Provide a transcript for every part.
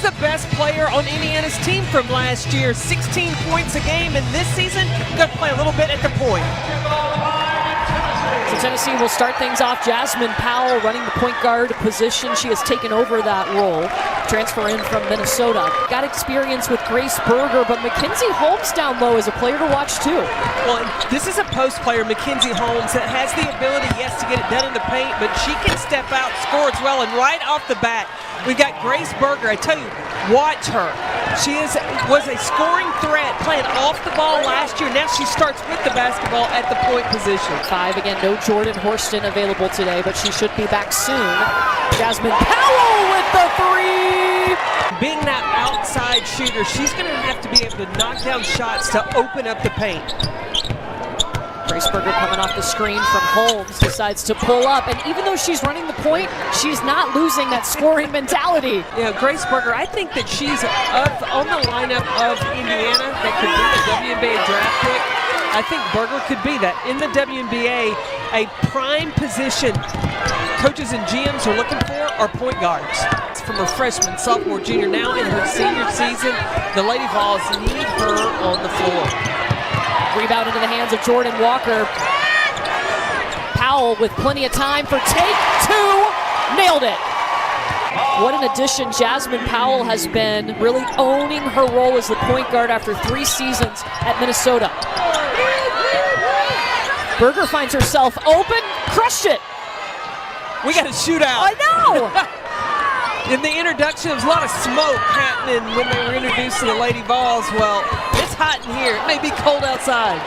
the best player on Indiana's team from last year. 16 points a game, and this season, going to play a little bit at the point. So Tennessee will start things off. Jasmine Powell running the point guard position. She has taken over that role. Transfer in from Minnesota. Got experience with Grace Berger, but Mackenzie Holmes down low is a player to watch too. Well, this is a post player, Mackenzie Holmes, that has the ability, yes, to get it done in the paint, but she can step out, score as well, and right off the bat, we've got Grace Berger. I tell you, watch her. She was a scoring threat playing off the ball last year. Now she starts with the basketball at the point position. 5 again, no Jordan Horston available today, but she should be back soon. Jasmine Powell with the 3! Being that outside shooter, she's going to have to be able to knock down shots to open up the paint. Grace Berger coming off the screen from Holmes, decides to pull up, and even though she's running the point, she's not losing that scoring mentality. Yeah, Grace Berger, I think that she's on the lineup of Indiana that could be a WNBA draft pick. I think Berger could be that. In the WNBA, a prime position coaches and GMs are looking for are point guards. From her freshman, sophomore, junior, now in her senior season, the Lady Vols need her on the floor. Rebound into the hands of Jordan Walker. Powell with plenty of time for take 2. Nailed it. What an addition Jasmine Powell has been, really owning her role as the point guard after 3 seasons at Minnesota. Berger finds herself open, crushed it. We got a shootout. I know. In the introduction, there was a lot of smoke happening when they were introduced to the Lady Vols. Well, it's hot in here. It may be cold outside.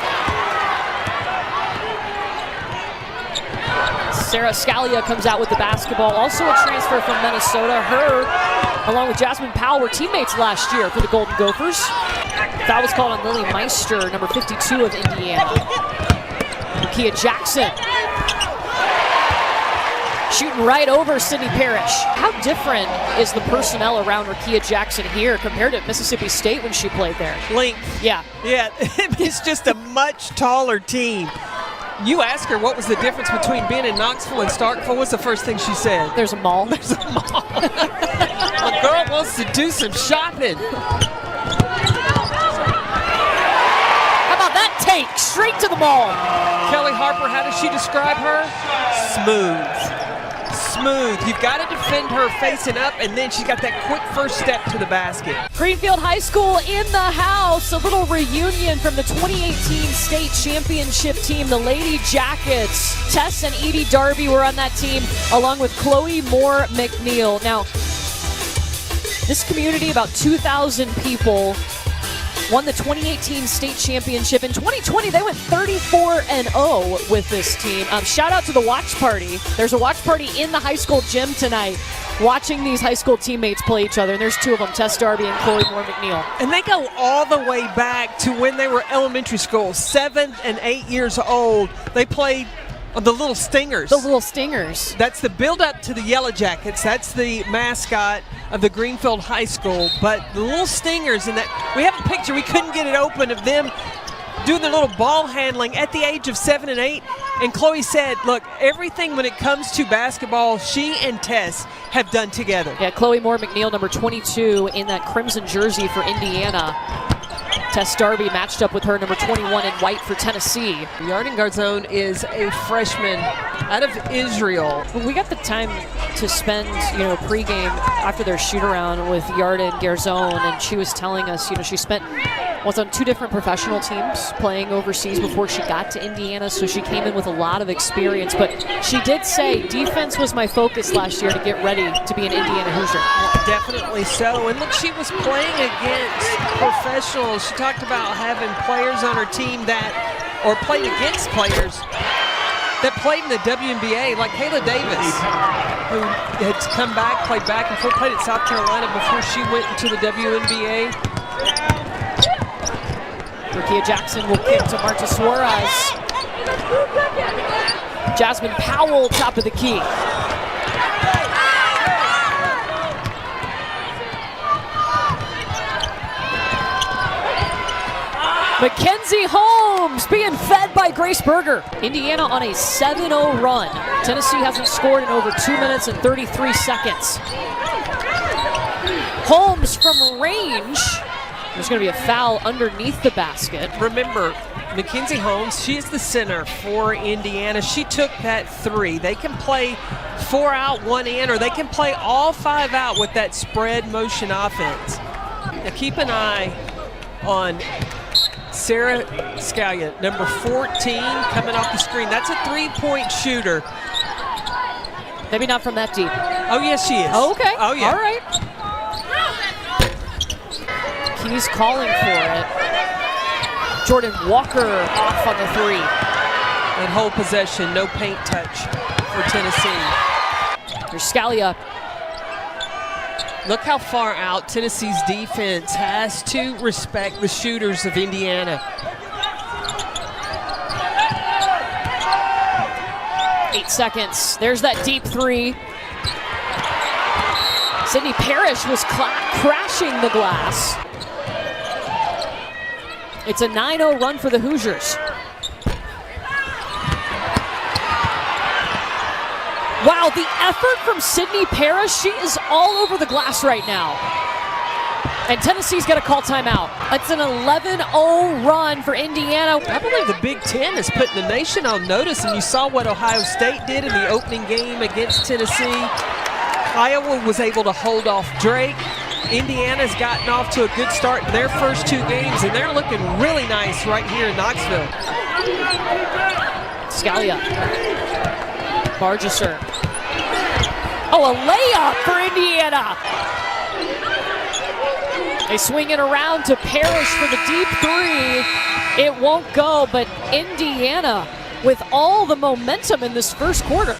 Sarah Scalia comes out with the basketball. Also a transfer from Minnesota. Her, along with Jasmine Powell, were teammates last year for the Golden Gophers. Foul was called on Lily Meister, number 52 of Indiana. Kia Jackson. Shooting right over Sydney Parrish. How different is the personnel around Rakia Jackson here compared to Mississippi State when she played there? Length. Yeah. Yeah, it's just a much taller team. You ask her what was the difference between being in Knoxville and Starkville, what's the first thing she said? There's a mall. There's a mall. A girl wants to do some shopping. How about that take? Straight to the mall. Kelly Harper, how does she describe her? Smooth. Smooth. You've got to defend her facing up, and then she's got that quick first step to the basket. Greenfield High School in the house. A little reunion from the 2018 state championship team, the Lady Jackets. Tess and Edie Darby were on that team, along with Chloe Moore McNeil. Now, this community, about 2,000 people, won the 2018 state championship. In 2020, they went 34-0 with this team. Shout out to the watch party. There's a watch party in the high school gym tonight, watching these high school teammates play each other. And there's 2 of them, Tess Darby and Chloe Moore McNeil. And they go all the way back to when they were elementary school, 7 and 8 years old. They played the Little Stingers. The Little Stingers. That's the build-up to the Yellow Jackets. That's the mascot of the Greenfield High School. But the Little Stingers, and that we have a picture. We couldn't get it open of them doing their little ball handling at the age of 7 and 8. And Chloe said, look, everything when it comes to basketball, she and Tess have done together. Yeah, Chloe Moore McNeil, number 22 in that crimson jersey for Indiana. Tess Darby matched up with her, number 21 in white for Tennessee. Yarden Garzone is a freshman out of Israel. We got the time to spend, pregame after their shoot-around with Yarden Garzone, and she was telling us, she was on 2 different professional teams playing overseas before she got to Indiana, so she came in with a lot of experience. But she did say defense was my focus last year to get ready to be an Indiana Hoosier. Definitely so. And look, she was playing against professionals. She talked about having players on her team or played against players that played in the WNBA, like Kayla Davis, who had come back, played back and forth, played at South Carolina before she went into the WNBA. Rakia Jackson will kick to Marta Suarez. Jasmine Powell, top of the key. Mackenzie Holmes being fed by Grace Berger. Indiana on a 7-0 run. Tennessee hasn't scored in over 2 minutes and 33 seconds. Holmes from range. There's going to be a foul underneath the basket. Remember, Mackenzie Holmes, she is the center for Indiana. She took that three. They can play 4 out, 1 in, or they can play all 5 out with that spread motion offense. Now keep an eye on Sarah Scalia, number 14, coming off the screen. That's a 3-point shooter. Maybe not from that deep. Oh, yes, she is. Oh, okay. Oh, yeah. All right. He's calling for it. Jordan Walker off on the 3. And hold possession, no paint touch for Tennessee. Here's Scalia. Look how far out Tennessee's defense has to respect the shooters of Indiana. 8 seconds. There's that deep 3. Sydney Parrish was crashing the glass. It's a 9-0 run for the Hoosiers. Wow, the effort from Sydney Parrish. She is all over the glass right now. And Tennessee's got to call timeout. It's an 11-0 run for Indiana. I believe the Big Ten is putting the nation on notice, and you saw what Ohio State did in the opening game against Tennessee. Iowa was able to hold off Drake. Indiana's gotten off to a good start in their first 2 games, and they're looking really nice right here in Knoxville. Scalia. Berger. Oh, a layup for Indiana. They swing it around to Parrish for the deep 3. It won't go, but Indiana with all the momentum in this first quarter.